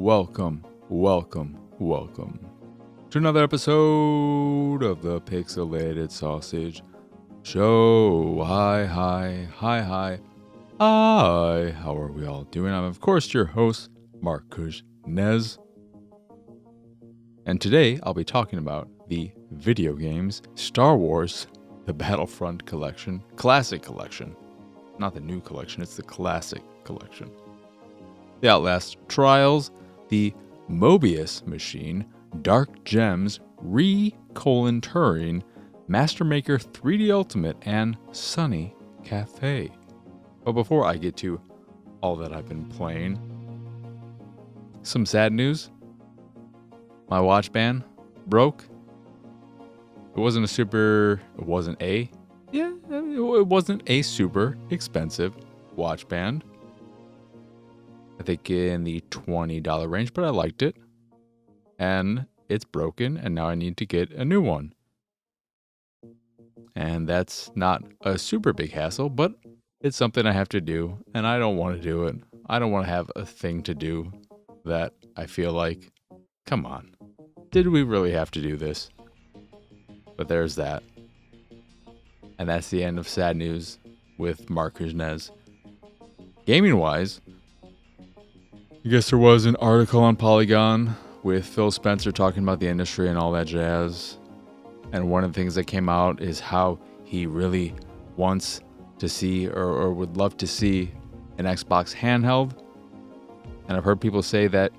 welcome to another episode of the Pixelated Sausage Show. Hi, how are we all doing? I'm, of course, your host, Marcus Nez. And today, I'll be talking about the video games Star Wars, the Battlefront Collection, Classic Collection. Not the new collection, it's the Classic Collection. The Outlast Trials, the Mobius Machine, Dark Gems, Turing, Master Maker 3D Ultimate, and Sunny Cafe. But before I get to all that I've been playing, some sad news. My watch band broke. It wasn't a super expensive watch band. I think in the $20 range, but I liked it. And it's broken, and now I need to get a new one. And that's not a super big hassle, but it's something I have to do, and I don't want to do it. I don't want to have a thing to do that I feel like, come on, did we really have to do this? But there's that. And that's the end of sad news with Marcus Nez. Gaming-wise, I guess there was an article on Polygon with Phil Spencer talking about the industry and all that jazz. And one of the things that came out is how he really wants to see or would love to see an Xbox handheld. And I've heard people say that,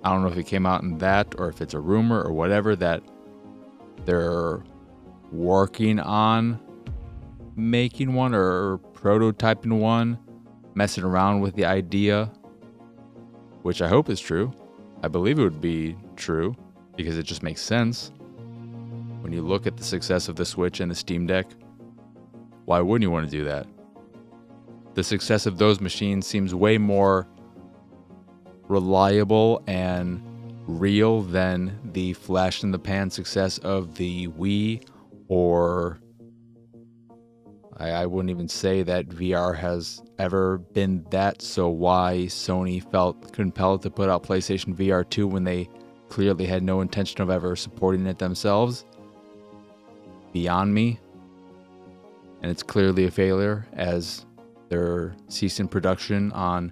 I don't know if it came out in that or if it's a rumor or whatever, that they're working on making one or prototyping one, messing around with the idea, which I hope is true. I believe it would be true because it just makes sense. When you look at the success of the Switch and the Steam Deck, why wouldn't you want to do that? The success of those machines seems way more reliable and real than the flash in the pan success of the Wii, or I wouldn't even say that VR has ever been that, so why Sony felt compelled to put out PlayStation VR 2 when they clearly had no intention of ever supporting it themselves, beyond me. And it's clearly a failure, as they're ceasing production on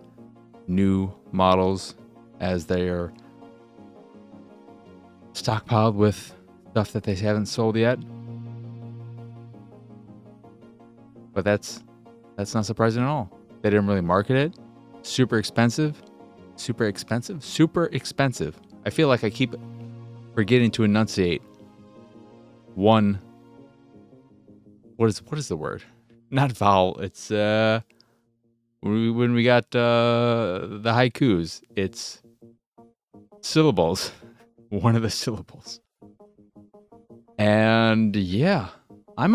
new models as they are stockpiled with stuff that they haven't sold yet. But that's not surprising at all. They didn't really market it. Super expensive. I feel like I keep forgetting to enunciate one. What is the word? Not vowel. It's when we got the haikus, it's syllables. One of the syllables. And yeah, I'm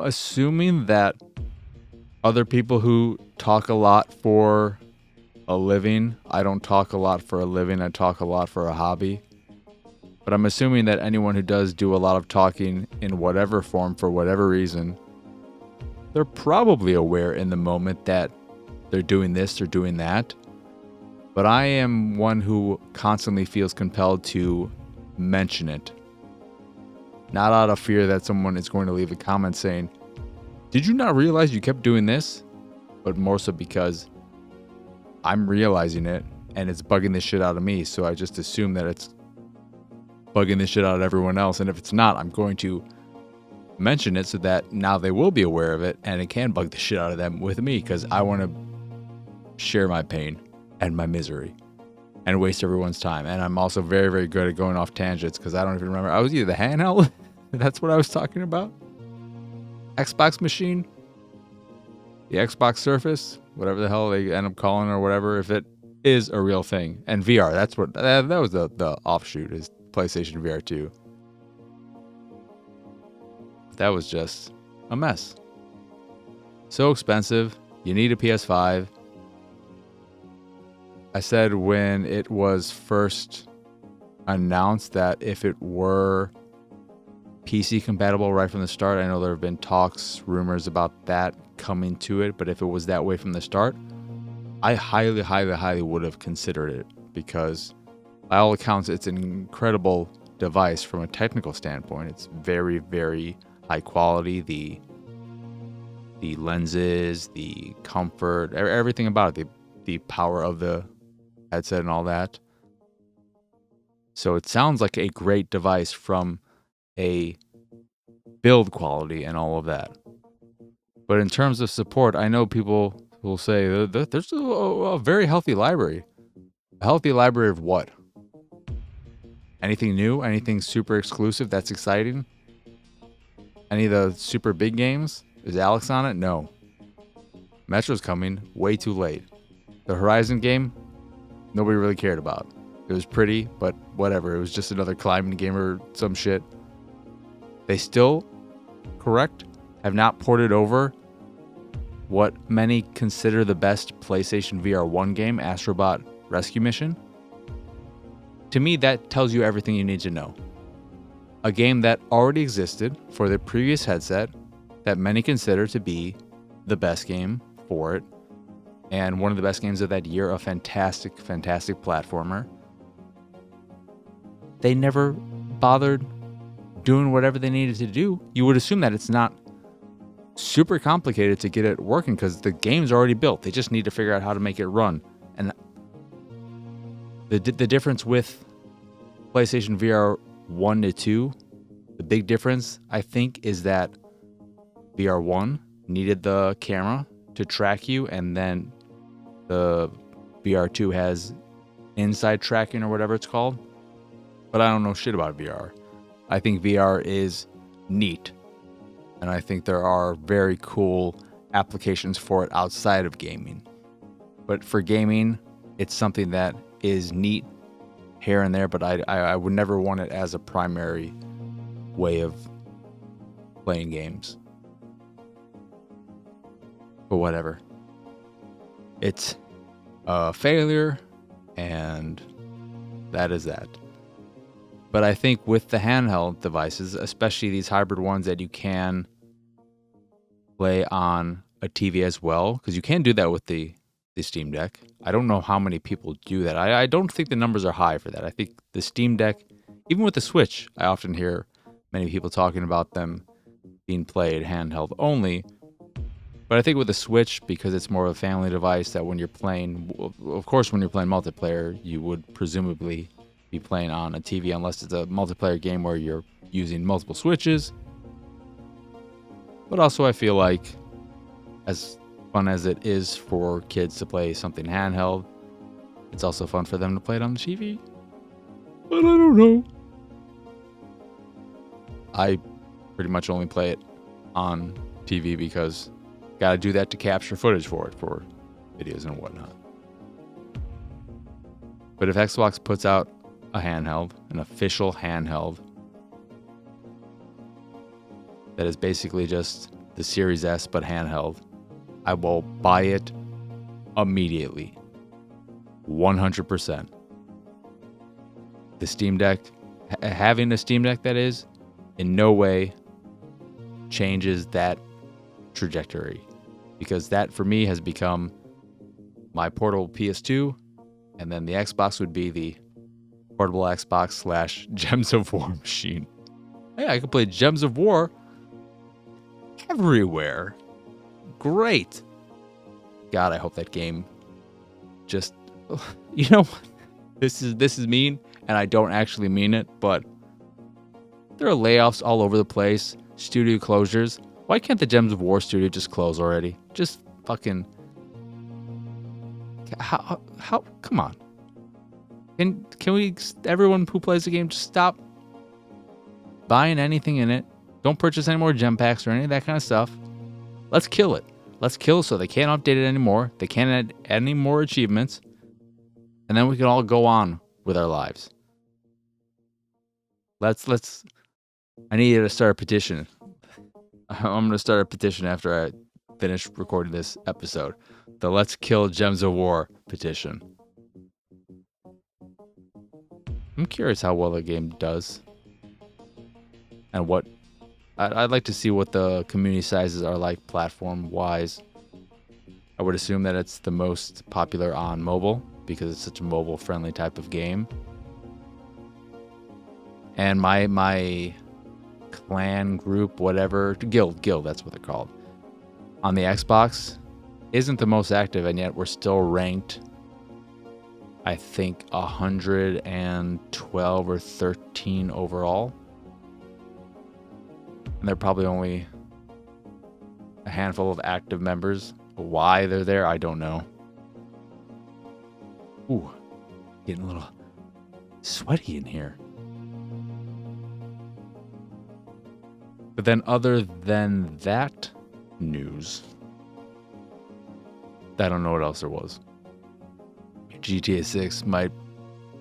assuming that other people who talk a lot for a living, I don't talk a lot for a living, I talk a lot for a hobby. But I'm assuming that anyone who does do a lot of talking in whatever form for whatever reason, they're probably aware in the moment that they're doing this, they're doing that. But I am one who constantly feels compelled to mention it. Not out of fear that someone is going to leave a comment saying, "Did you not realize you kept doing this?" But more so because I'm realizing it and it's bugging the shit out of me. So I just assume that it's bugging the shit out of everyone else. And if it's not, I'm going to mention it so that now they will be aware of it and it can bug the shit out of them with me, because I want to share my pain and my misery and waste everyone's time. And I'm also very, very good at going off tangents, because I don't even remember. I was either the handheld, that's what I was talking about, Xbox machine, the Xbox Surface, whatever the hell they end up calling it or whatever, if it is a real thing. And VR, that's what, that was the offshoot, is PlayStation VR 2. That was just a mess. So expensive. You need a PS5. I said when it was first announced that if it were PC compatible right from the start, I know there have been talks, rumors about that coming to it, but if it was that way from the start, I highly, highly, highly would have considered it because by all accounts, it's an incredible device from a technical standpoint. It's very, very high quality. The lenses, the comfort, everything about it, the power of the headset and all that. So it sounds like a great device from a build quality and all of that. But in terms of support, I know people will say there's a very healthy library. A healthy library of what? Anything new? Anything super exclusive that's exciting? Any of the super big games? Is Alex on it? No. Metro's coming way too late. The Horizon game, nobody really cared about. It was pretty, but whatever. It was just another climbing game or some shit. They still, correct, have not ported over what many consider the best PlayStation VR 1 game, Astrobot Rescue Mission. To me, that tells you everything you need to know. A game that already existed for the previous headset that many consider to be the best game for it, and one of the best games of that year, a fantastic, fantastic platformer. They never bothered doing whatever they needed to do. You would assume that it's not super complicated to get it working because the game's already built. They just need to figure out how to make it run. And the difference with PlayStation VR 1 to 2, the big difference, I think, is that VR 1 needed the camera to track you, and then the VR 2 has inside tracking or whatever it's called. But I don't know shit about VR. I think VR is neat, and I think there are very cool applications for it outside of gaming. But for gaming, it's something that is neat here and there, but I would never want it as a primary way of playing games. But whatever. It's a failure, and that is that. But I think with the handheld devices, especially these hybrid ones that you can play on a TV as well, because you can do that with the Steam Deck. I don't know how many people do that. I don't think the numbers are high for that. I think the Steam Deck, even with the Switch, I often hear many people talking about them being played handheld only. But I think with the Switch, because it's more of a family device, that when you're playing, of course, when you're playing multiplayer, you would presumably be playing on a TV unless it's a multiplayer game where you're using multiple Switches. But also I feel like, as fun as it is for kids to play something handheld, it's also fun for them to play it on the TV. But I don't know. I pretty much only play it on TV because gotta do that to capture footage for it, for videos and whatnot. But if Xbox puts out a handheld, an official handheld, that is basically just the Series S but handheld, I will buy it immediately. 100%. The Steam Deck, having a Steam Deck that is, in no way changes that trajectory. Because that, for me, has become my portable PS2, and then the Xbox would be the portable Xbox / Gems of War machine. Yeah, I can play Gems of War everywhere. Great. God, I hope that game just, you know, this is mean, and I don't actually mean it, but there are layoffs all over the place, studio closures. Why can't the Gems of War studio just close already? Just fucking, how come on. Can we, everyone who plays the game, just stop buying anything in it? Don't purchase any more gem packs or any of that kind of stuff. Let's kill it. Let's kill so they can't update it anymore. They can't add any more achievements. And then we can all go on with our lives. I need to start a petition. I'm going to start a petition after I finish recording this episode. The Let's Kill Gems of War petition. I'm curious how well the game does. And what I'd like to see what the community sizes are like platform-wise. I would assume that it's the most popular on mobile because it's such a mobile-friendly type of game. And my clan group, whatever, guild, that's what they're called, on the Xbox isn't the most active, and yet we're still ranked, I think, 112 or 13 overall. And they're probably only a handful of active members. Why they're there, I don't know. Ooh, getting a little sweaty in here. But then other than that news, I don't know what else there was. GTA 6 might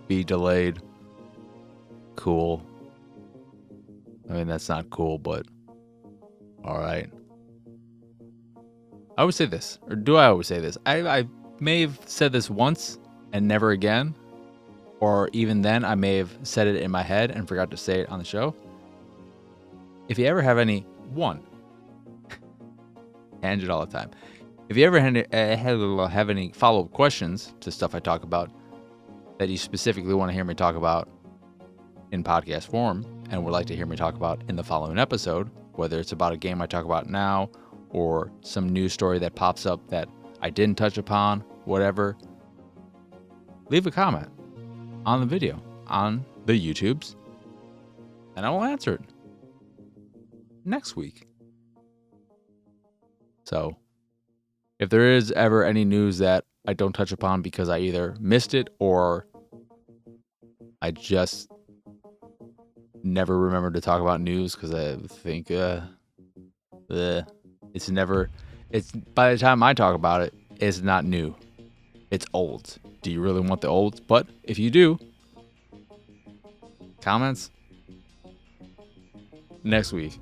be delayed. Cool. I mean, that's not cool, but alright. I would say this, or do I always say this? I may have said this once and never again, or even then I may have said it in my head and forgot to say it on the show. If you ever have any, tangent all the time. If you ever have any follow-up questions to stuff I talk about that you specifically want to hear me talk about in podcast form and would like to hear me talk about in the following episode, whether it's about a game I talk about now or some news story that pops up that I didn't touch upon, whatever, leave a comment on the video, on the YouTubes, and I will answer it next week. So, if there is ever any news that I don't touch upon because I either missed it or I just never remember to talk about news because I think it's by the time I talk about it, it's not new. It's old. Do you really want the old? But if you do, comments next week.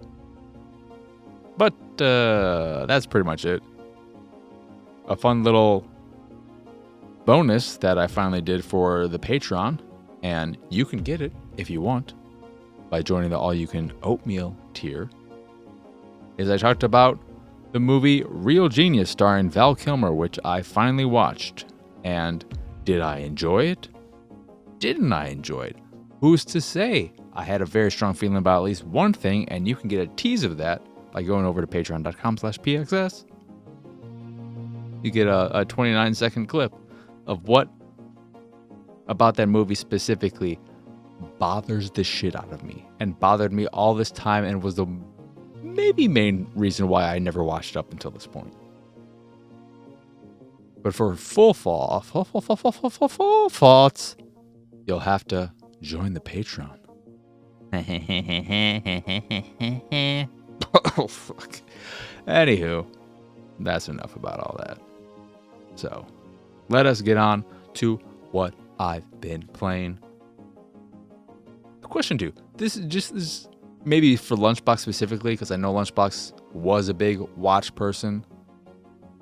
But that's pretty much it. A fun little bonus that I finally did for the Patreon, and you can get it if you want by joining the all-you-can oatmeal tier, is I talked about the movie Real Genius starring Val Kilmer, which I finally watched. And did I enjoy it? Didn't I enjoy it? Who's to say? I had a very strong feeling about at least one thing, and you can get a tease of that by going over to patreon.com/pxs. You get a 29-second clip of what about that movie specifically bothers the shit out of me and bothered me all this time and was the maybe main reason why I never watched up until this point. But for full thoughts, you'll have to join the Patreon. Oh, fuck. Anywho, that's enough about all that. So, let us get on to what I've been playing. Question 2. This is maybe for Lunchbox specifically, because I know Lunchbox was a big watch person,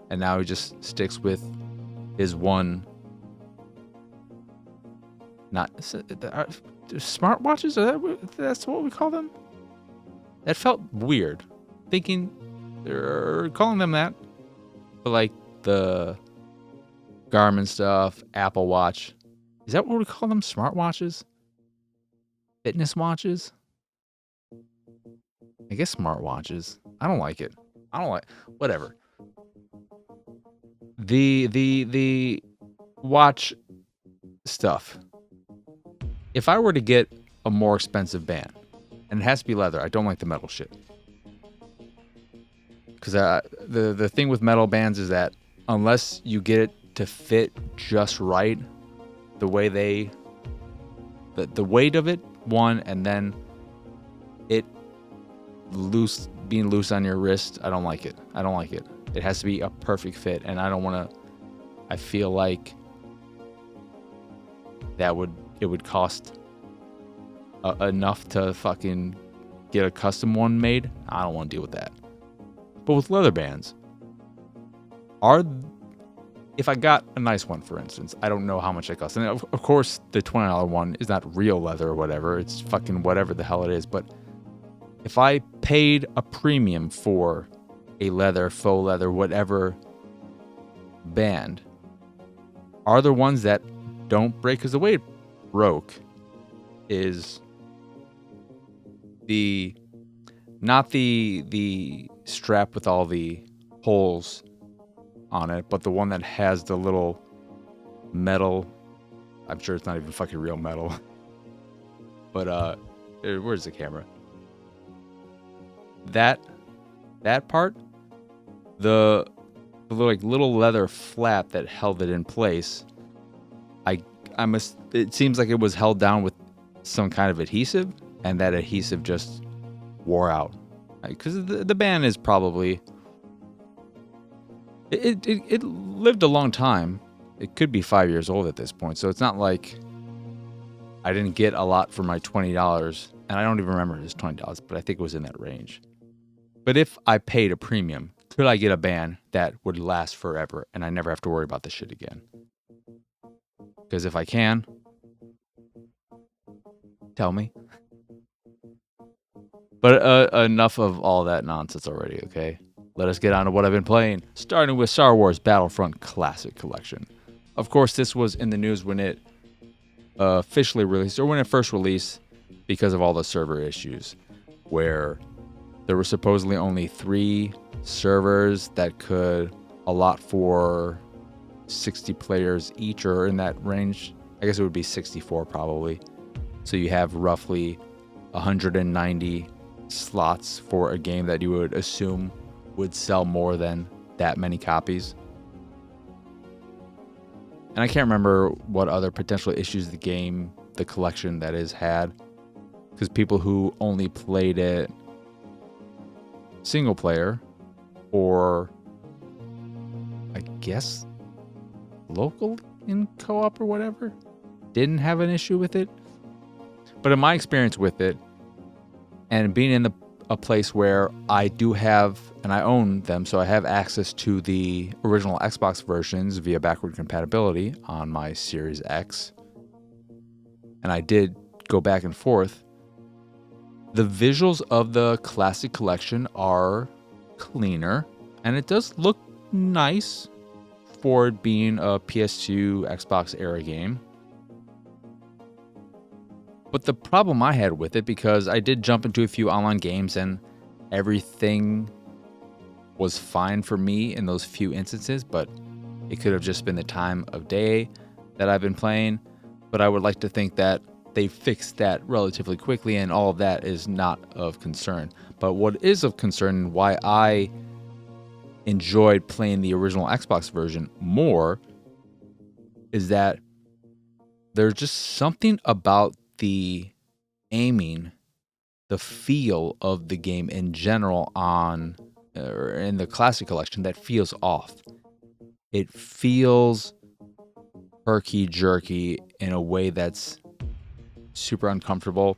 and now he just sticks with his one. Not smartwatches? That's what we call them. That felt weird, thinking or calling them that, but like the Garmin stuff, Apple Watch. Is that what we call them? Smartwatches? Fitness watches? I guess smartwatches. I don't like it. Whatever. The watch stuff. If I were to get a more expensive band, and it has to be leather, I don't like the metal shit. Because the thing with metal bands is that unless you get it to fit just right, the way the weight of it, one, and then it being loose on your wrist, I don't like it. It has to be a perfect fit, and I feel like it would cost enough to fucking get a custom one made. I don't want to deal with that. But with leather bands, if I got a nice one, for instance, I don't know how much it costs. And of course, the $20 one is not real leather or whatever. It's fucking whatever the hell it is. But if I paid a premium for a leather, faux leather, whatever banned are the ones that don't break, because the way it broke is not the strap with all the holes on it, but the one that has the little metal. I'm sure it's not even fucking real metal. But where's the camera? That part, the like little leather flap that held it in place, it seems like it was held down with some kind of adhesive, and that adhesive just wore out. Because the band is probably it lived a long time. It could be 5 years old at this point, so it's not like I didn't get a lot for my $20, and I don't even remember it was $20, but I think it was in that range. But if I paid a premium, could I get a band that would last forever and I never have to worry about this shit again? Because if I can, tell me. But enough of all that nonsense already, okay? Let us get on to what I've been playing, starting with Star Wars Battlefront Classic Collection. Of course, this was in the news when it officially released, or when it first released, because of all the server issues, where there were supposedly only 3 servers that could allot for 60 players each, or in that range. I guess it would be 64 probably. So you have roughly 190 slots for a game that you would assume would sell more than that many copies. And I can't remember what other potential issues the collection that is, had. Because people who only played it single player, or I guess local in co-op or whatever, didn't have an issue with it. But in my experience with it, and being in a place where I do have, and I own them, so I have access to the original Xbox versions via backward compatibility on my Series X, and I did go back and forth, the visuals of the Classic Collection are cleaner, and it does look nice for it being a PS2 Xbox era game. But the problem I had with it, because I did jump into a few online games and everything was fine for me in those few instances, but it could have just been the time of day that I've been playing. But I would like to think that they fixed that relatively quickly, and all of that is not of concern. But what is of concern, and why I enjoyed playing the original Xbox version more, is that there's just something about the aiming, the feel of the game in general in the Classic Collection that feels off. It feels herky-jerky in a way that's super uncomfortable.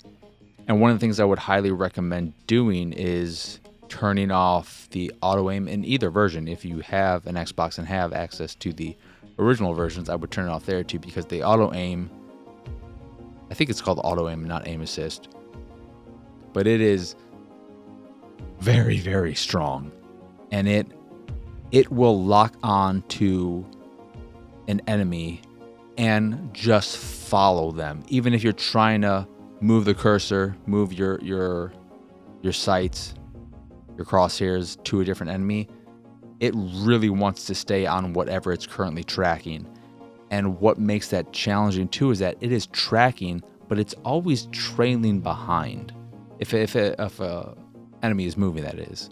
And one of the things I would highly recommend doing is turning off the auto aim in either version. If you have an Xbox and have access to the original versions, I would turn it off there too, because the auto aim, I think it's called auto aim, not aim assist, but it is very, very strong, and it will lock on to an enemy and just follow them. Even if you're trying to move the cursor, move your sights, your crosshairs to a different enemy, it really wants to stay on whatever it's currently tracking. And what makes that challenging too is that it is tracking, but it's always trailing behind. If a enemy is moving, that is.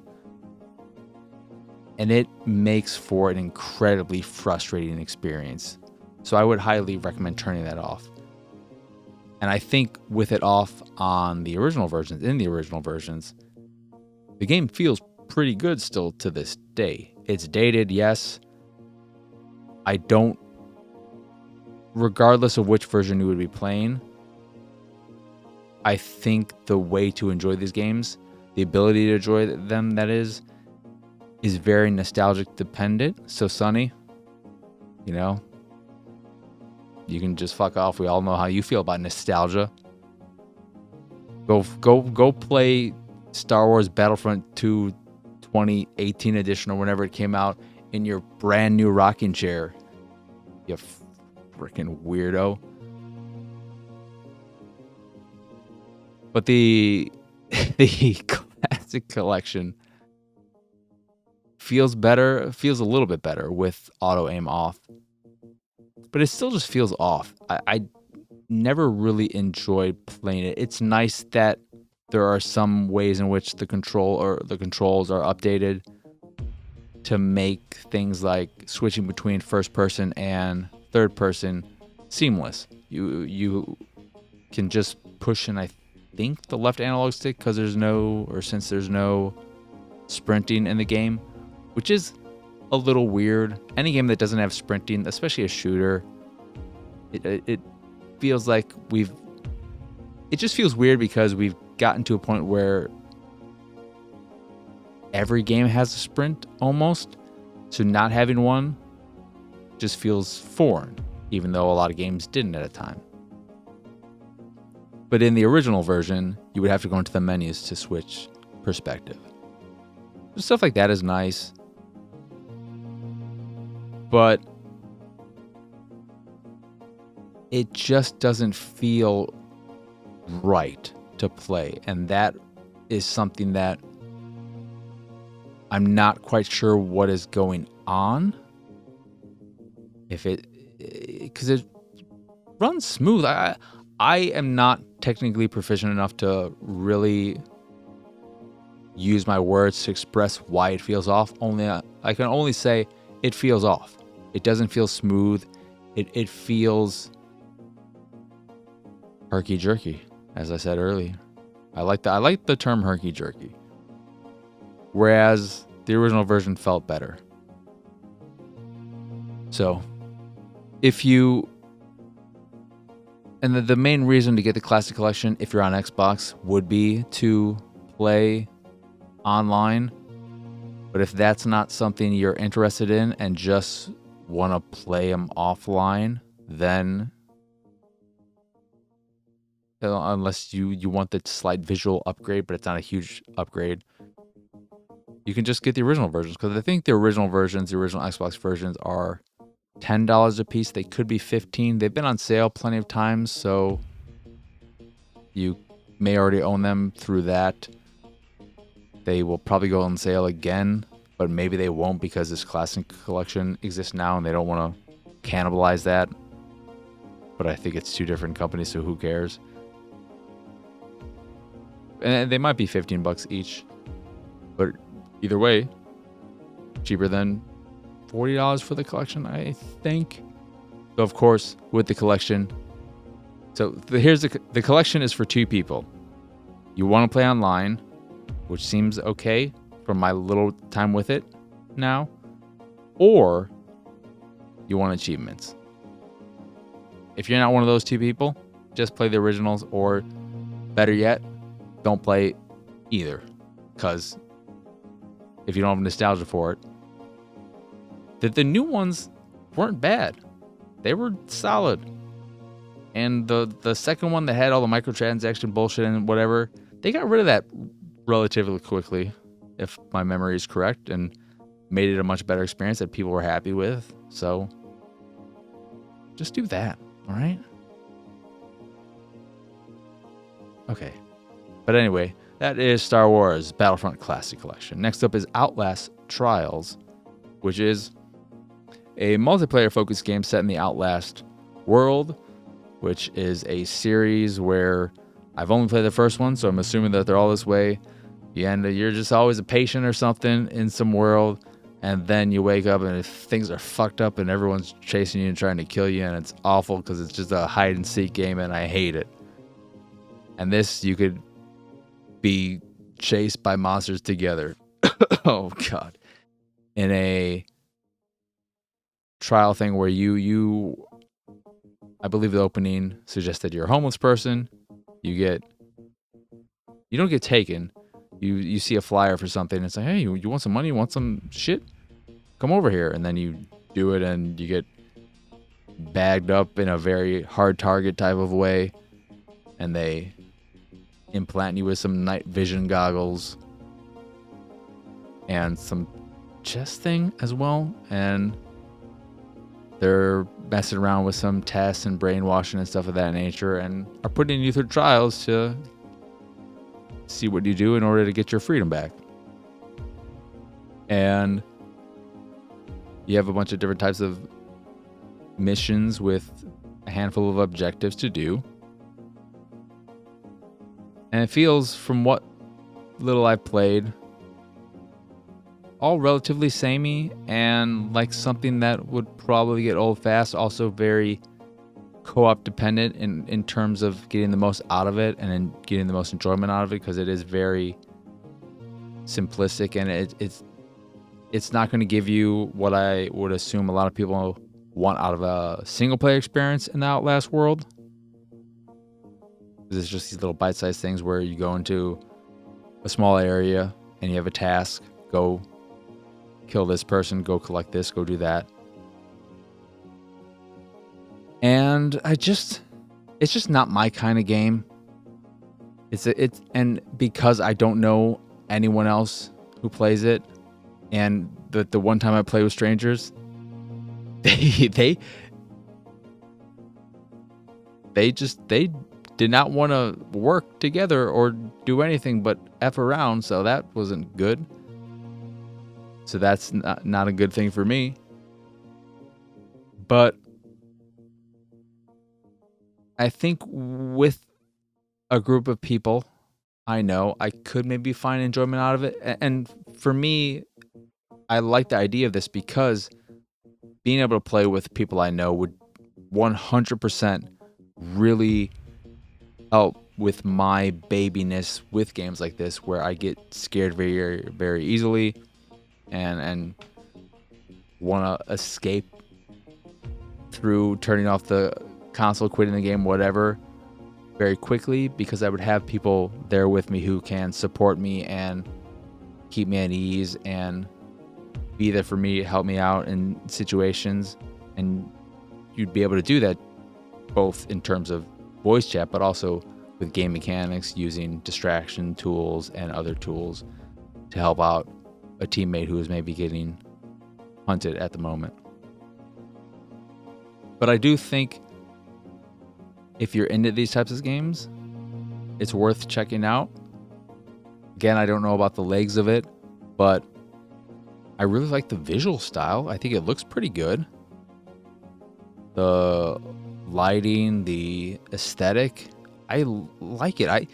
And it makes for an incredibly frustrating experience. So I would highly recommend turning that off. And I think with it off in the original versions, the game feels pretty good still to this day. It's dated, yes. Regardless of which version you would be playing, I think the way to enjoy these games, the ability to enjoy them, that is very nostalgic dependent. So Sonny, you can just fuck off. We all know how you feel about nostalgia. Go play Star Wars Battlefront 2 2018 edition or whenever it came out in your brand new rocking chair. You freaking weirdo. But the classic collection feels better, feels a little bit better with auto aim off. But it still just feels off. I never really enjoyed playing it. It's nice that there are some ways in which the controls are updated to make things like switching between first person and third person seamless. You can just push in, I think, the left analog stick since there's no sprinting in the game, which is a little weird. Any game that doesn't have sprinting, especially a shooter, it feels like it just feels weird because we've gotten to a point where every game has a sprint almost. So not having one just feels foreign, even though a lot of games didn't at a time. But in the original version, you would have to go into the menus to switch perspective. Stuff like that is nice. But it just doesn't feel right to play. And that is something that I'm not quite sure what is going on. Because it runs smooth. I am not technically proficient enough to really use my words to express why it feels off. I can only say it feels off. It doesn't feel smooth. It feels herky-jerky, as I said earlier. I like the term herky-jerky. Whereas the original version felt better. So, and the main reason to get the Classic Collection, if you're on Xbox, would be to play online. But if that's not something you're interested in and just want to play them offline, then unless you want the slight visual upgrade, but it's not a huge upgrade, you can just get the original versions. Because I think the original Xbox versions are $10 a piece. They could be $15. They've been on sale plenty of times, so you may already own them through that. They will probably go on sale again, but maybe they won't because this Classic Collection exists now and they don't want to cannibalize that. But I think it's two different companies, so who cares? And they might be $15 each, but either way, cheaper than $40 for the collection, I think. So of course, with the collection, here's the collection is for two people. You want to play online, which seems okay from my little time with it now, or you want achievements. If you're not one of those two people, just play the originals, or better yet, don't play either, because if you don't have nostalgia for it, the new ones weren't bad. They were solid. And the second one that had all the microtransaction bullshit and whatever, they got rid of that relatively quickly, if my memory is correct, and made it a much better experience that people were happy with. So just do that, all right? Okay. But anyway, that is Star Wars Battlefront Classic Collection. Next up is Outlast Trials, which is a multiplayer-focused game set in the Outlast world, which is a series where I've only played the first one, so I'm assuming that they're all this way. You're just always a patient or something in some world, and then you wake up and things are fucked up and everyone's chasing you and trying to kill you, and it's awful because it's just a hide-and-seek game, and I hate it. And this, you could be chased by monsters together. Oh, God. In a trial thing where you I believe the opening suggests that you're a homeless person. You don't get taken. You see a flyer for something and it's like, hey, you want some money? You want some shit? Come over here. And then you do it and you get bagged up in a very hard target type of way. And they implant you with some night vision goggles and some chess thing as well, and they're messing around with some tests and brainwashing and stuff of that nature, and are putting you through trials to see what you do in order to get your freedom back. And you have a bunch of different types of missions with a handful of objectives to do. And it feels, from what little I've played, all relatively samey and like something that would probably get old fast. Also very co-op dependent in terms of getting the most out of it and then getting the most enjoyment out of it, because it is very simplistic, and it's not going to give you what I would assume a lot of people want out of a single player experience in the Outlast world. It's just these little bite-sized things where you go into a small area and you have a task. Go kill this person, go collect this, go do that. And it's just not my kind of game. And because I don't know anyone else who plays it, and the one time I play with strangers, they did not want to work together or do anything but F around, so that wasn't good. So that's not a good thing for me. But I think with a group of people I know, I could maybe find enjoyment out of it. And for me, I like the idea of this because being able to play with people I know would 100% really help with my babiness with games like this, where I get scared very, very easily and want to escape through turning off the console, quitting the game, whatever, very quickly, because I would have people there with me who can support me and keep me at ease and be there for me, help me out in situations. And you'd be able to do that both in terms of voice chat, but also with game mechanics, using distraction tools and other tools to help out a teammate who is maybe getting hunted at the moment. But I do think if you're into these types of games, it's worth checking out. Again, I don't know about the legs of it, but I really like the visual style. I think it looks pretty good. The lighting, the aesthetic, I like it.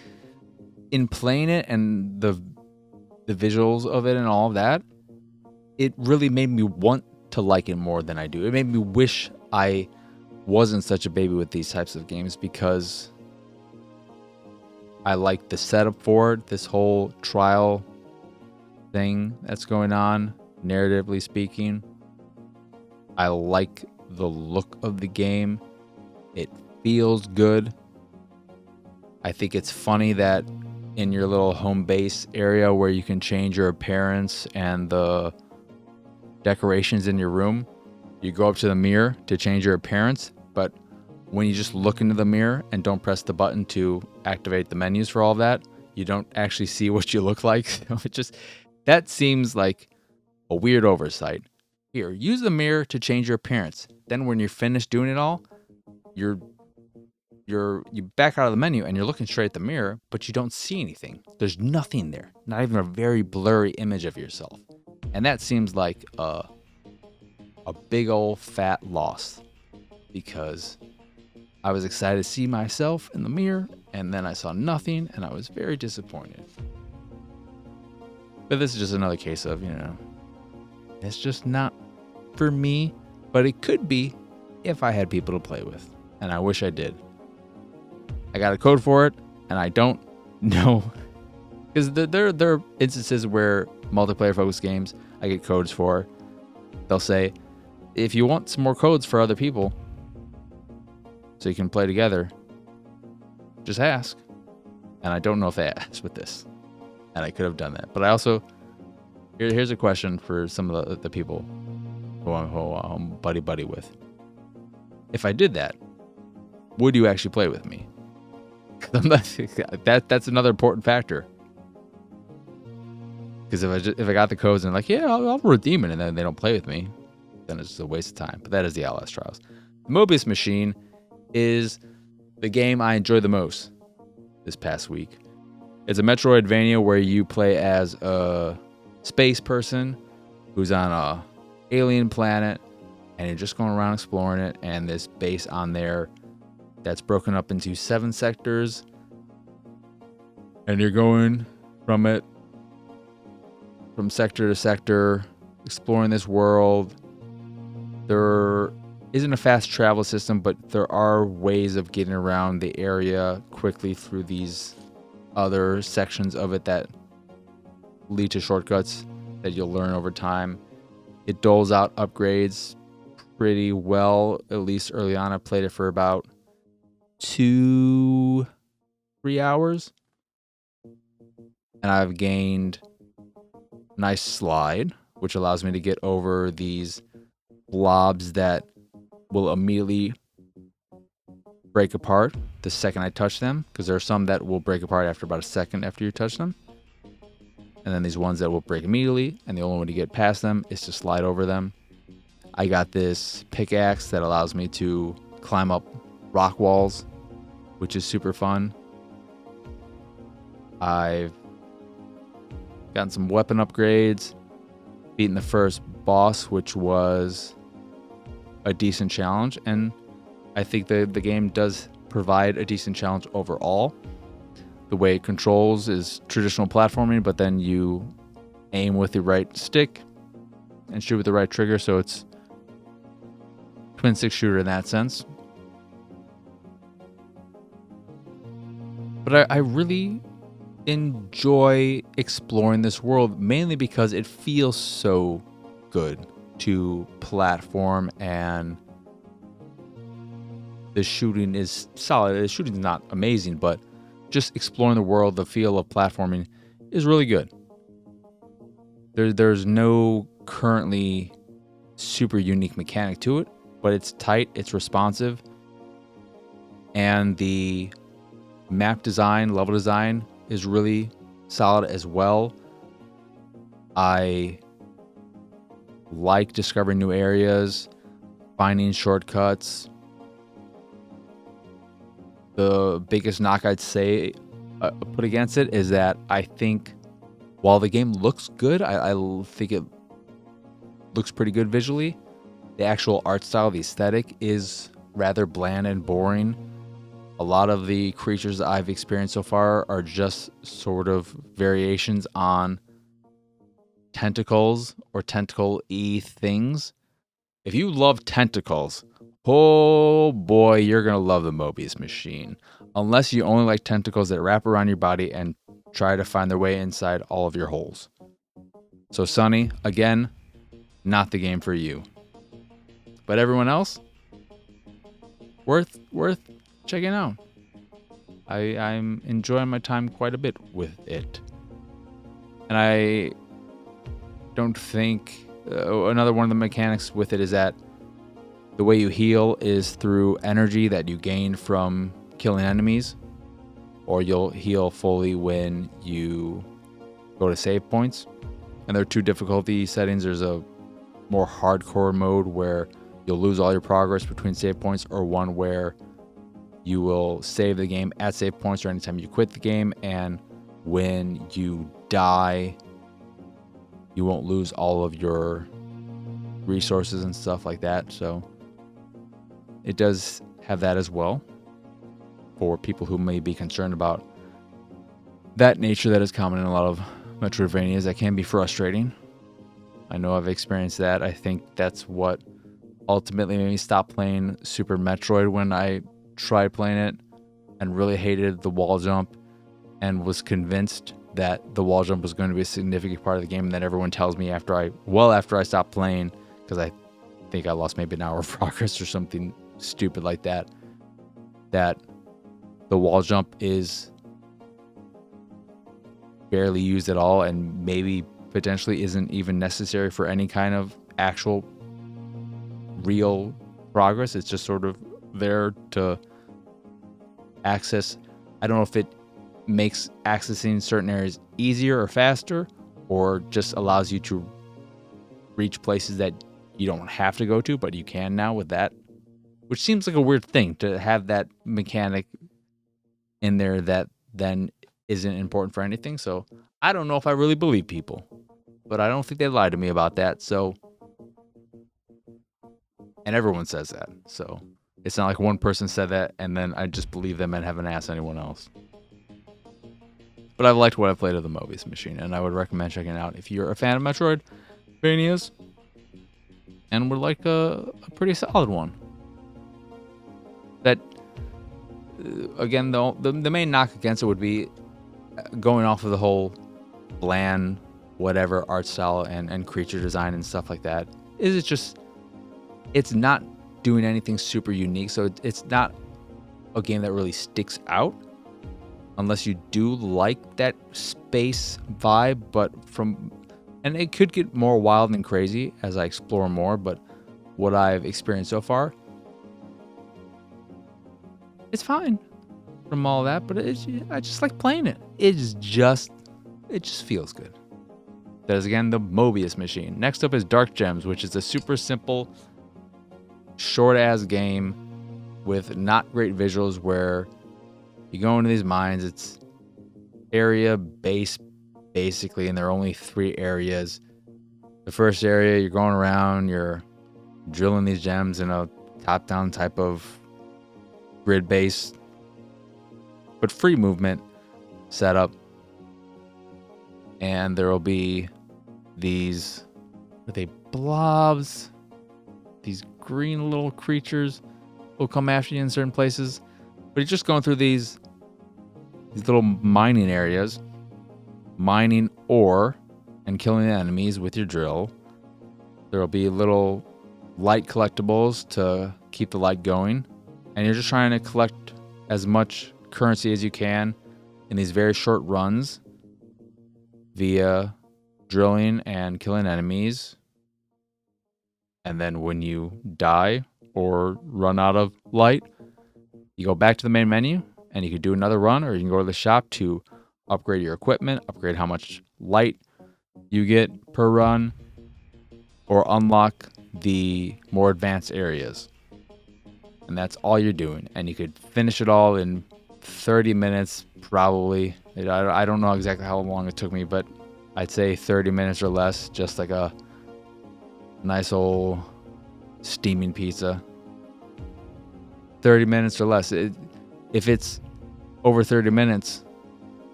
In playing it and the visuals of it and all of that, it really made me want to like it more than I do. It made me wish I wasn't such a baby with these types of games, because I like the setup for it, this whole trial thing that's going on, narratively speaking. I like the look of the game. It feels good. I think it's funny that in your little home base area where you can change your appearance and the decorations in your room, you go up to the mirror to change your appearance, but when you just look into the mirror and don't press the button to activate the menus for all of that, you don't actually see what you look like. So that seems like a weird oversight. Here, use the mirror to change your appearance. Then when you're finished doing it all, you back out of the menu and you're looking straight at the mirror, but you don't see anything. There's nothing there. Not even a very blurry image of yourself. And that seems like a big old fat loss, because I was excited to see myself in the mirror, and then I saw nothing, and I was very disappointed. But this is just another case of, it's just not for me, but it could be if I had people to play with, and I wish I did. I got a code for it, and I don't know, because there are instances where multiplayer-focused games I get codes for. They'll say, if you want some more codes for other people so you can play together, just ask. And I don't know if they asked with this, and I could have done that. But I also, here's a question for some of the people who I'm buddy with. If I did that, would you actually play with me? That's another important factor. Because if I got the codes and like, yeah, I'll redeem it, and then they don't play with me, then it's just a waste of time. But that is the LS Trials. The Mobius Machine is the game I enjoyed the most this past week. It's a Metroidvania where you play as a space person who's on a alien planet, and you're just going around exploring it, and this base on there that's broken up into 7 sectors, and you're going from sector to sector, exploring this world. There isn't a fast travel system, but there are ways of getting around the area quickly through these other sections of it that lead to shortcuts that you'll learn over time. It doles out upgrades pretty well, at least early on. I played it for about 2-3 hours, and I've gained nice slide, which allows me to get over these blobs that will immediately break apart the second I touch them, because there are some that will break apart after about a second after you touch them, and then these ones that will break immediately, and the only way to get past them is to slide over them. I got this pickaxe that allows me to climb up rock walls, which is super fun. I've gotten some weapon upgrades, beaten the first boss, which was a decent challenge, and I think the game does provide a decent challenge overall. The way it controls is traditional platforming, but then you aim with the right stick and shoot with the right trigger, so it's twin stick shooter in that sense. But I really enjoy exploring this world, mainly because it feels so good to platform, and the shooting is solid. The shooting's not amazing, but just exploring the world, the feel of platforming is really good. There's no currently super unique mechanic to it, but it's tight, it's responsive, and the map design, level design is really solid as well. I like discovering new areas, finding shortcuts. The biggest knock I'd say put against it is that I think while the game looks good, I think it looks pretty good visually, the actual art style, the aesthetic is rather bland and boring. A lot of the creatures that I've experienced so far are just sort of variations on tentacles or tentacle-y things. If you love tentacles, oh boy, you're going to love the Mobius Machine. Unless you only like tentacles that wrap around your body and try to find their way inside all of your holes. So Sunny, again, not the game for you. But everyone else, worth checking out. I'm enjoying my time quite a bit with it. And I don't think another one of the mechanics with it is that the way you heal is through energy that you gain from killing enemies, or you'll heal fully when you go to save points. And there are 2 difficulty settings. There's a more hardcore mode where you'll lose all your progress between save points, or one where you will save the game at save points or anytime you quit the game, and when you die, you won't lose all of your resources and stuff like that. So it does have that as well for people who may be concerned about that nature that is common in a lot of Metroidvanias that can be frustrating. I know I've experienced that. I think that's what ultimately made me stop playing Super Metroid when I tried playing it and really hated the wall jump and was convinced that the wall jump was going to be a significant part of the game. And then everyone tells me after I stopped playing, because I think I lost maybe an hour of progress or something stupid like that, that the wall jump is barely used at all and maybe potentially isn't even necessary for any kind of actual real progress. It's just sort of there to access. I don't know if it makes accessing certain areas easier or faster, or just allows you to reach places that you don't have to go to, but you can now with that, which seems like a weird thing to have that mechanic in there that then isn't important for anything. So I don't know if I really believe people, but I don't think they lied to me about that. So, and everyone says that. So it's not like one person said that and then I just believe them and haven't asked anyone else. But I've liked what I've played of the Mobius machine, and I would recommend checking it out if you're a fan of Metroidvanias and would like a pretty solid one. That, again, the main knock against it would be going off of the whole bland, whatever art style and creature design and stuff like that. It's not doing anything super unique, so it's not a game that really sticks out unless you do like that space vibe, and it could get more wild and crazy as I explore more, but what I've experienced so far, it's fine from all that, but I just like playing it. It just feels good. That is, again, the Mobius machine. Next up is Dark Gems, which is a super simple, short-ass game with not great visuals where you go into these mines. It's area-based, basically, and there are only 3 areas. The first area, you're going around, you're drilling these gems in a top-down type of grid-based, but free movement setup. And there will be these, are they blobs? These green little creatures will come after you in certain places. But you're just going through these little mining areas, mining ore and killing the enemies with your drill. There will be little light collectibles to keep the light going. And you're just trying to collect as much currency as you can in these very short runs via drilling and killing enemies. And then when you die or run out of light, you go back to the main menu and you can do another run, or you can go to the shop to upgrade your equipment, upgrade how much light you get per run, or unlock the more advanced areas. And that's all you're doing. And you could finish it all in 30 minutes, probably. I don't know exactly how long it took me, but I'd say 30 minutes or less, just like a nice old steaming pizza. 30 minutes or less. If it's over 30 minutes,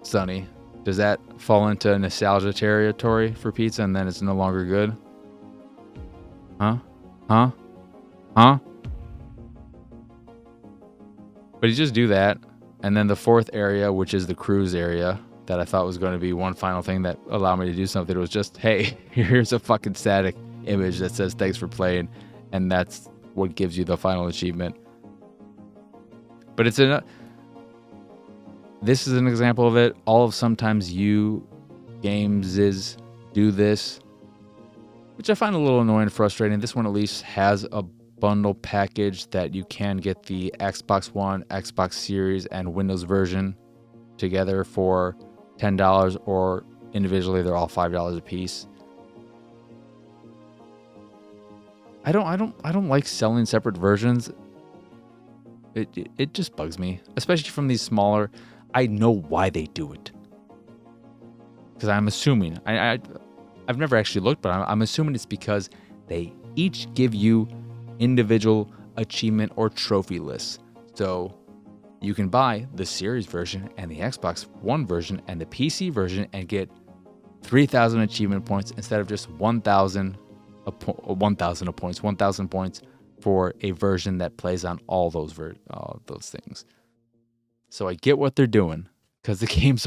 Sonny, does that fall into nostalgia territory for pizza and then it's no longer good? Huh? But you just do that. And then the fourth area, which is the cruise area, that I thought was going to be one final thing that allowed me to do something. It was just, hey, here's a fucking static image that says thanks for playing. And that's what gives you the final achievement. But this is an example of it. All of Sometimes You games do this, which I find a little annoying and frustrating. This one at least has a bundle package that you can get the Xbox One, Xbox Series, and Windows version together for $10, or individually they're all $5 a piece. I don't like selling separate versions. It just bugs me, especially from these smaller. I know why they do it, because I'm assuming I've never actually looked, but I'm assuming it's because they each give you individual achievement or trophy lists. So you can buy the Series version and the Xbox One version and the PC version and get 3,000 achievement points instead of just 1,000 points for a version that plays on all those things. So I get what they're doing, because the games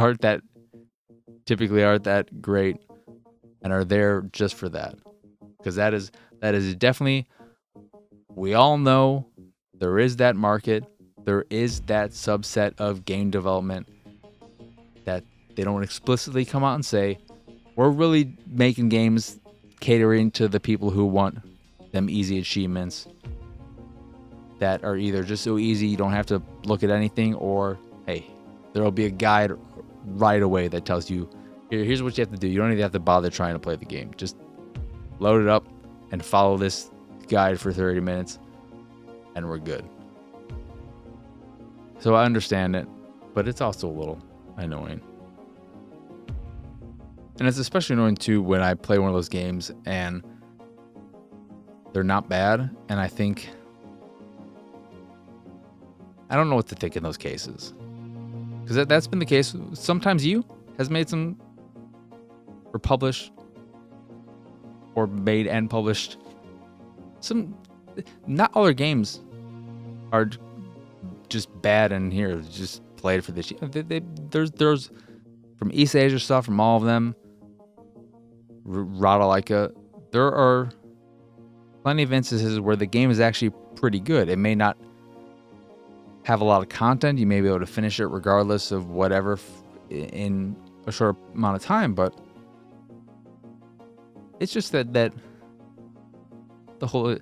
typically aren't that great and are there just for that. Because that is definitely, we all know there is that market, there is that subset of game development that they don't explicitly come out and say, we're really making games catering to the people who want them easy achievements that are either just so easy you don't have to look at anything, or hey, there'll be a guide right away that tells you, Here's what you have to do. You don't even have to bother trying to play the game. Just load it up and follow this guide for 30 minutes, and we're good. So I understand it, but it's also a little annoying. And it's especially annoying too when I play one of those games and they're not bad, and I don't know what to think in those cases. Because that's been the case. Sometimes you has made some, or published, or made and published some. Not all their games are just bad and here just played for this. There's from East Asia stuff, from all of them. Rodalaika, there are plenty of instances where the game is actually pretty good. It may not have a lot of content. You may be able to finish it regardless of whatever in a short amount of time, but it's just that the whole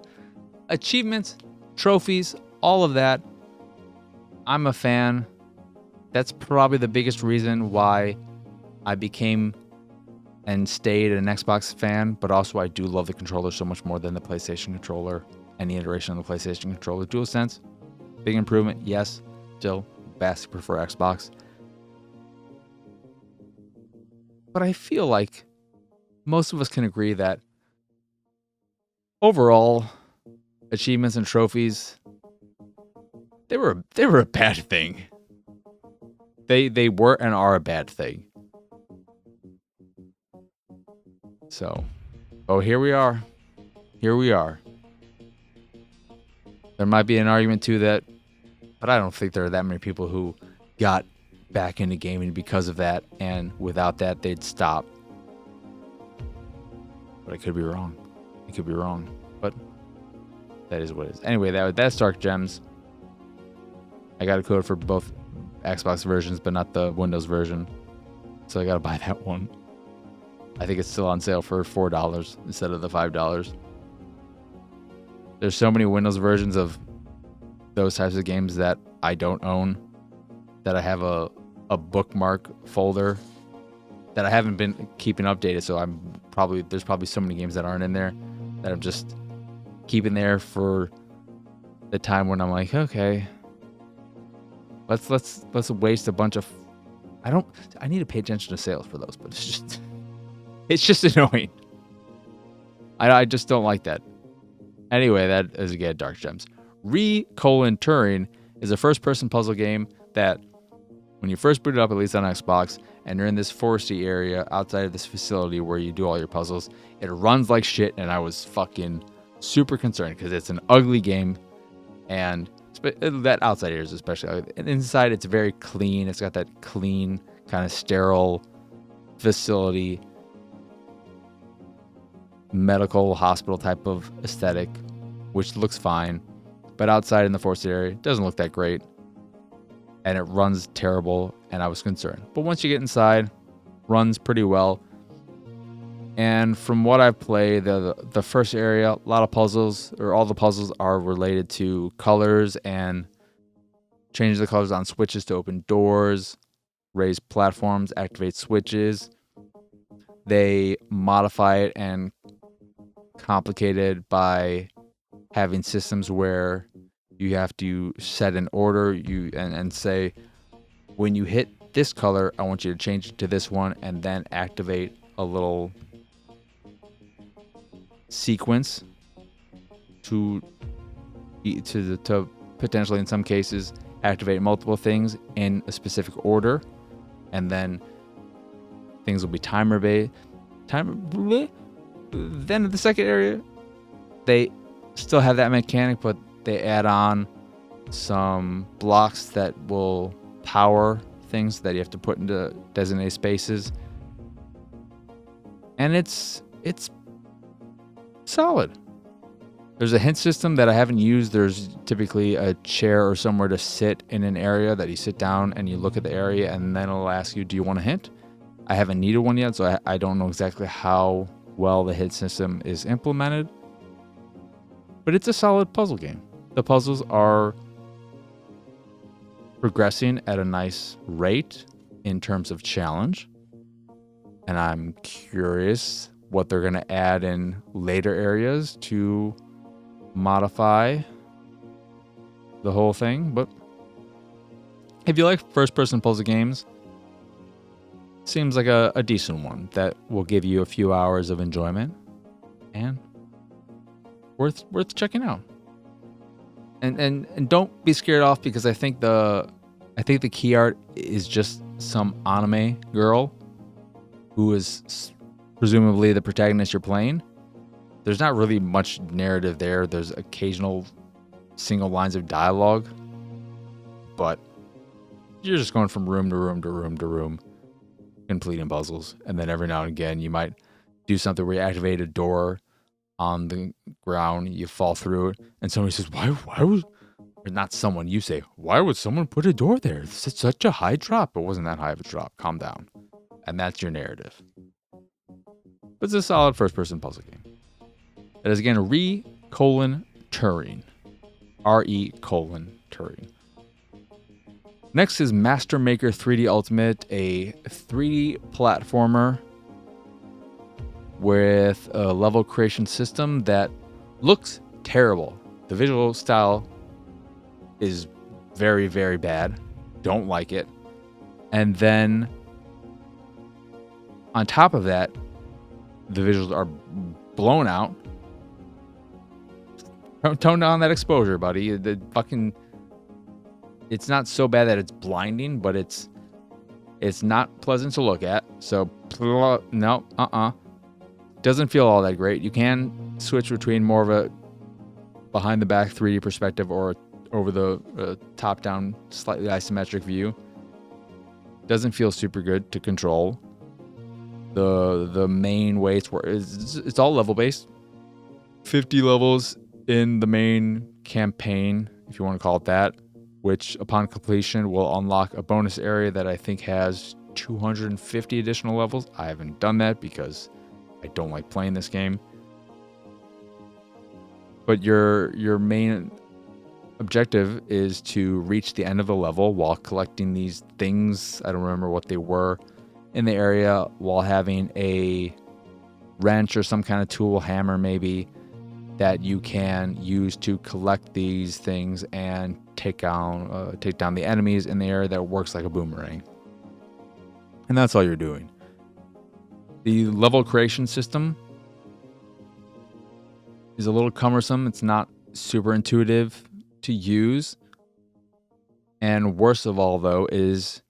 achievements, trophies, all of that, I'm a fan. That's probably the biggest reason why I became and stayed an Xbox fan, but also I do love the controller so much more than the PlayStation controller, any iteration of the PlayStation controller. DualSense, big improvement, yes. Still, vastly prefer Xbox. But I feel like most of us can agree that overall, achievements and trophies, they were a bad thing. They were and are a bad thing. So, here we are. Here we are. There might be an argument to that, but I don't think there are that many people who got back into gaming because of that, and without that, they'd stop. But I could be wrong. I could be wrong. But that is what it is. Anyway, that's Dark Gems. I got a code for both Xbox versions, but not the Windows version. So I got to buy that one. I think it's still on sale for $4 instead of the $5. There's so many Windows versions of those types of games that I don't own, that I have a bookmark folder that I haven't been keeping updated. So there's probably so many games that aren't in there that I'm just keeping there for the time when I'm like, okay, let's waste a bunch of. I need to pay attention to sales for those, but it's just annoying. I just don't like that. Anyway, that is again Dark Gems. Turing is a first-person puzzle game that, when you first boot it up, at least on Xbox, and you're in this foresty area outside of this facility where you do all your puzzles, it runs like shit, and I was fucking super concerned because it's an ugly game, and that outside area is especially. And inside, it's very clean. It's got that clean, kind of sterile facility, medical hospital type of aesthetic, which looks fine. But outside in the forest area, it doesn't look that great. And it runs terrible, and I was concerned. But once you get inside, runs pretty well. And from what I've played, the first area, a lot of puzzles, or all the puzzles are related to colors and change the colors on switches to open doors, raise platforms, activate switches. They modify it and complicate it by having systems where you have to set an order and say, when you hit this color, I want you to change it to this one, and then activate a little sequence to potentially, in some cases, activate multiple things in a specific order, and then things will be timer based. Then in the second area, they still have that mechanic, but they add on some blocks that will power things that you have to put into designated spaces. And it's solid. There's a hint system that I haven't used. There's typically a chair or somewhere to sit in an area that you sit down and you look at the area, and then it'll ask you, do you want a hint? I haven't needed one yet, so I don't know exactly how well the hint system is implemented. But it's a solid puzzle game. The puzzles are progressing at a nice rate in terms of challenge. And I'm curious what they're going to add in later areas to modify the whole thing. But if you like first-person puzzle games, seems like a decent one that will give you a few hours of enjoyment and worth checking out. And don't be scared off, because I think the key art is just some anime girl who is presumably the protagonist you're playing. There's not really much narrative there. There's occasional single lines of dialogue, but you're just going from room to room to room to room, completing puzzles. And then every now and again, you might do something where you activate a door on the ground, you fall through it, and somebody says, why would, or not someone, you say, why would someone put a door there? It's such a high drop. It wasn't that high of a drop. Calm down. And that's your narrative. But it's a solid first-person puzzle game. It is, again, Turing. Turing. Next is Master Maker 3D Ultimate, a 3D platformer with a level creation system that looks terrible. The visual style is very, very bad. Don't like it. And then on top of that, the visuals are blown out. Tone down that exposure, buddy. It's not so bad that it's blinding, but it's not pleasant to look at. So no, doesn't feel all that great. You can switch between more of a behind the back 3D perspective or over the top down, slightly isometric view. Doesn't feel super good to control. The main way it's all level based. 50 levels in the main campaign, if you want to call it that, which upon completion will unlock a bonus area that I think has 250 additional levels. I haven't done that because I don't like playing this game. But your main objective is to reach the end of the level while collecting these things, I don't remember what they were, in the area, while having a wrench or some kind of tool, hammer maybe, that you can use to collect these things and take down the enemies in the area that works like a boomerang. And that's all you're doing. The level creation system is a little cumbersome. It's not super intuitive to use. And worst of all, though, is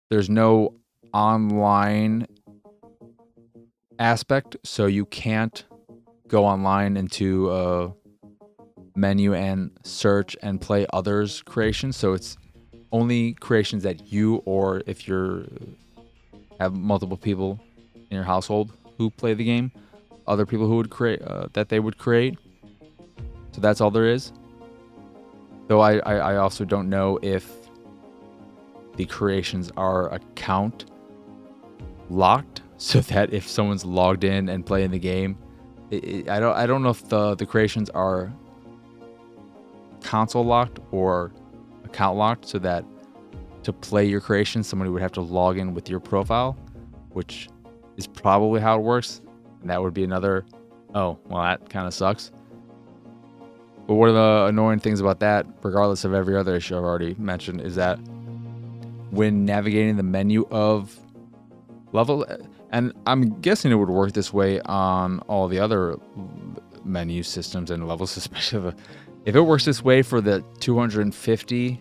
there's no online aspect, so you can't go online into a menu and search and play others' creations. So it's only creations that you, or if you're have multiple people in your household who play the game, other people who would create that they would create. So that's all there is. Though I also don't know if the creations are account locked, so that if someone's logged in and playing the game, I don't know if the creations are console locked or account locked, so that to play your creation, somebody would have to log in with your profile, which is probably how it works. And that would be another, oh, well, that kind of sucks. But one of the annoying things about that, regardless of every other issue I've already mentioned, is that when navigating the menu of level, and I'm guessing it would work this way on all the other menu systems and levels, especially if it works this way for the 250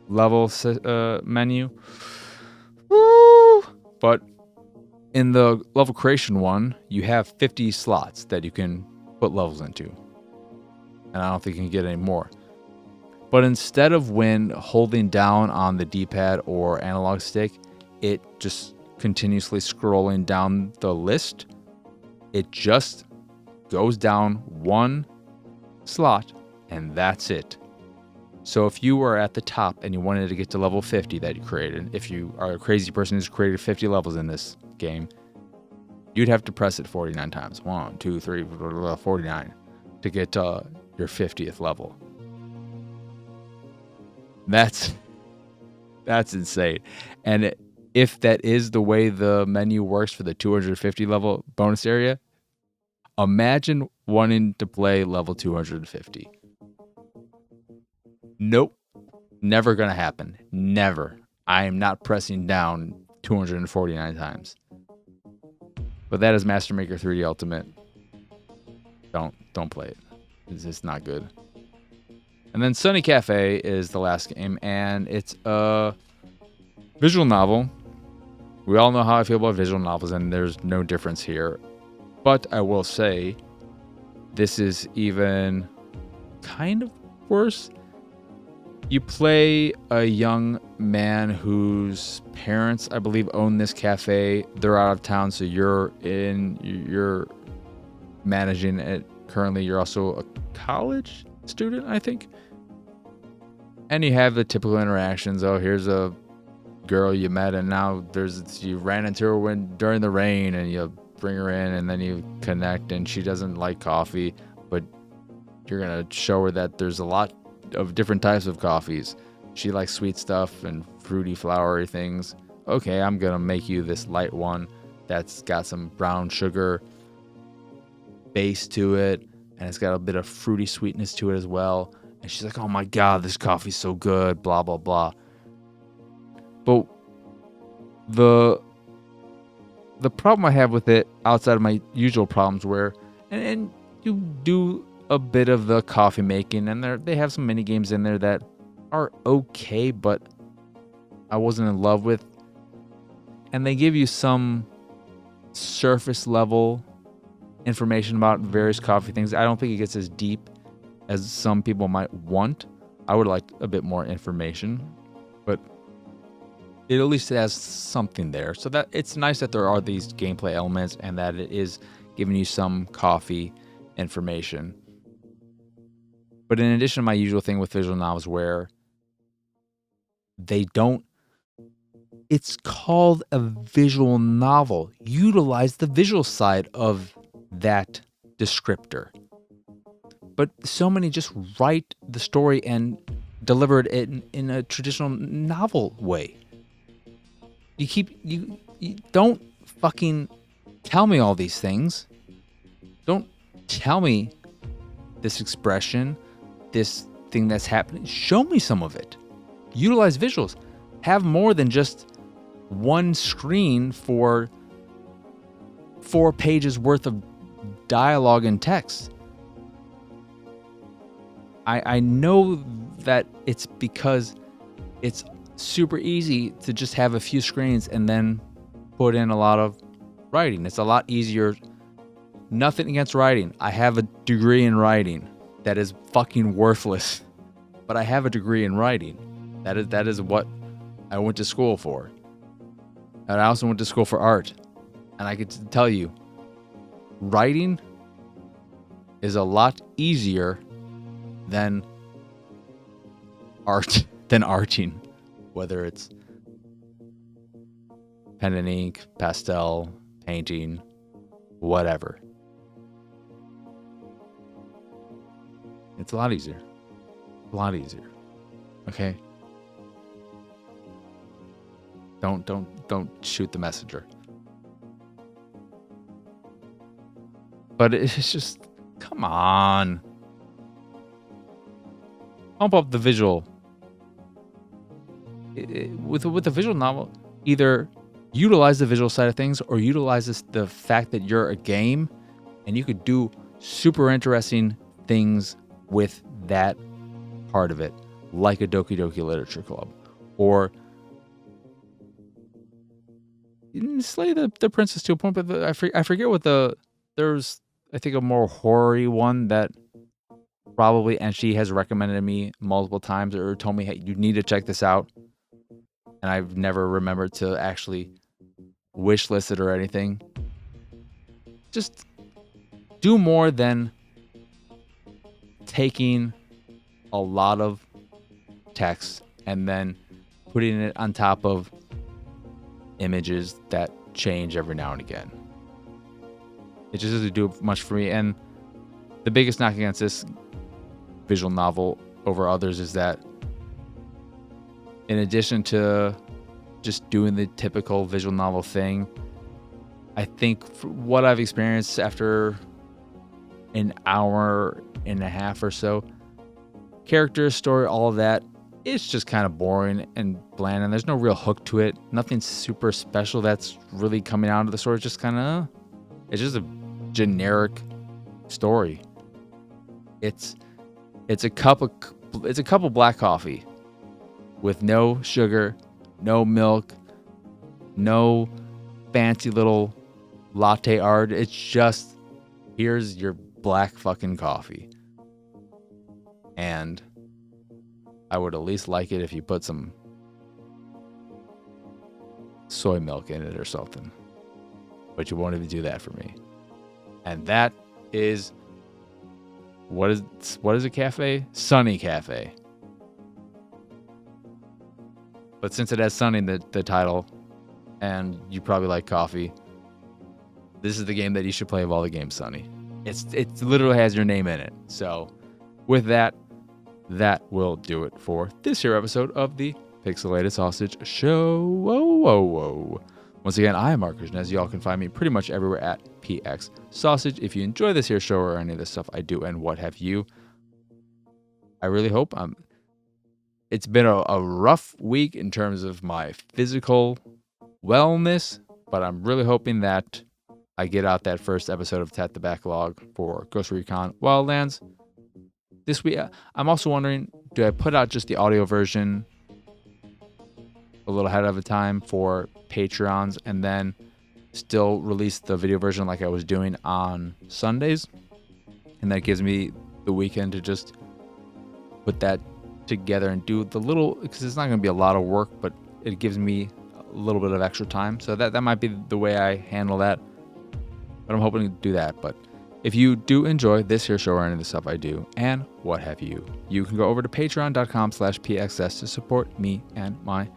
level menu. Woo! But in the level creation one, you have 50 slots that you can put levels into. And I don't think you can get any more. But instead of when holding down on the D-pad or analog stick, it just continuously scrolling down the list, it just goes down one slot and that's it. So if you were at the top and you wanted to get to level 50 that you created, if you are a crazy person who's created 50 levels in this game, you'd have to press it 49 times. 1, 2, 3, 49 to get to your 50th level. That's insane. And if that is the way the menu works for the 250 level bonus area, imagine wanting to play level 250. Nope. Never gonna happen. Never. I am not pressing down 249 times. But that is Master Maker 3D Ultimate. Don't play it. It's just not good. And then Sunny Cafe is the last game, and it's a visual novel. We all know how I feel about visual novels, and there's no difference here. But I will say, this is even kind of worse. You play a young man whose parents, I believe, own this cafe. They're out of town, so you're managing it currently. You're also a college student, I think. And you have the typical interactions. Oh, here's a girl you met, and now you ran into her during the rain, and you bring her in, and then you connect, and she doesn't like coffee, but you're gonna show her that there's a lot of different types of coffees. She likes sweet stuff and fruity, flowery things. Okay, I'm gonna make you this light one that's got some brown sugar base to it, and it's got a bit of fruity sweetness to it as well. And she's like, oh my god, this coffee's so good, blah blah blah. But the problem I have with it, outside of my usual problems, where and you do a bit of the coffee making, and they have some mini games in there that are okay, but I wasn't in love with. And they give you some surface level information about various coffee things. I don't think it gets as deep as some people might want. I would like a bit more information, but it at least has something there. So that it's nice that there are these gameplay elements and that it is giving you some coffee information. But in addition to my usual thing with visual novels where it's called a visual novel. Utilize the visual side of that descriptor. But so many just write the story and deliver it in a traditional novel way. You don't fucking tell me all these things. Don't tell me this expression, this thing that's happening. Show me some of it. Utilize visuals. Have more than just one screen for 4 pages worth of dialogue and text. I know that it's because it's super easy to just have a few screens and then put in a lot of writing. It's a lot easier. Nothing against writing. I have a degree in writing that is fucking worthless, but I have a degree in writing. That is what I went to school for. And I also went to school for art. And I could tell you, writing is a lot easier than arting, whether it's pen and ink, pastel, painting, whatever. It's a lot easier. Okay? Don't shoot the messenger. But it's just, come on. Pump up the visual. With a visual novel, either utilize the visual side of things or utilize the fact that you're a game and you could do super interesting things with that part of it, like a Doki Doki Literature Club, or Slay the Princess to a point, but I forget what there's, I think, a more horror-y one that probably, and she has recommended me multiple times or told me, hey, you need to check this out. And I've never remembered to actually wishlist it or anything. Just do more than taking a lot of text and then putting it on top of images that change every now and again. It just doesn't do much for me. And the biggest knock against this visual novel over others is that in addition to just doing the typical visual novel thing. I think for what I've experienced after an hour and a half or so, character, story, all of that, it's just kind of boring and bland, and there's no real hook to it. Nothing super special that's really coming out of the story. It's just kind of, it's just a generic story. It's a cup of black coffee with no sugar, no milk, no fancy little latte art. It's just, here's your black fucking coffee. And I would at least like it if you put some soy milk in it or something. But you won't even do that for me. And that is, what is a cafe? Sunny Cafe. But since it has Sunny in the title, and you probably like coffee, this is the game that you should play of all the games, Sunny. It literally has your name in it. So with that will do it for this here episode of the Pixelated Sausage Show. Whoa. Once again, I am Mark Krishnez. Y'all can find me pretty much everywhere at PX Sausage. If you enjoy this here show or any of the stuff I do and what have you, I really hope it's been a rough week in terms of my physical wellness, but I'm really hoping that I get out that first episode of Tat the Backlog for Ghost Recon Wildlands this week. I'm also wondering, do I put out just the audio version a little ahead of a time for Patreons and then still release the video version like I was doing on Sundays? And that gives me the weekend to just put that together and do the little, because it's not going to be a lot of work, but it gives me a little bit of extra time. So that might be the way I handle that. But I'm hoping to do that. But if you do enjoy this here show or any of the stuff I do and what have you, you can go over to patreon.com/pxs to support me and my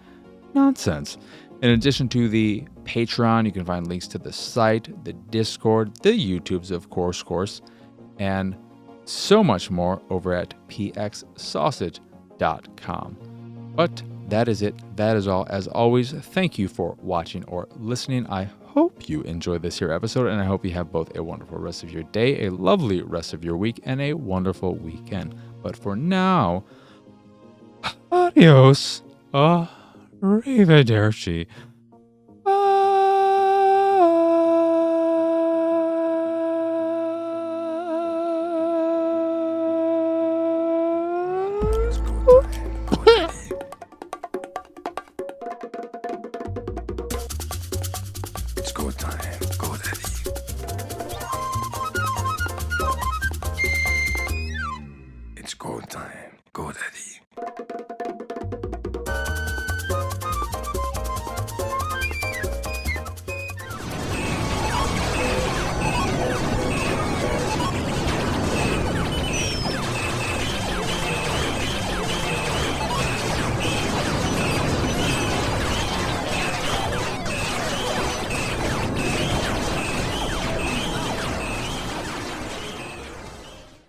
nonsense. In addition to the Patreon, you can find links to the site, the Discord, the YouTubes, of course, and so much more over at pxsausage.com. But that is it. That is all. As always, thank you for watching or listening. I hope you enjoyed this here episode, and I hope you have both a wonderful rest of your day, a lovely rest of your week, and a wonderful weekend. But for now, adios. Arrivederci. It's go time. Go, Daddy. It's go time. Go, Daddy.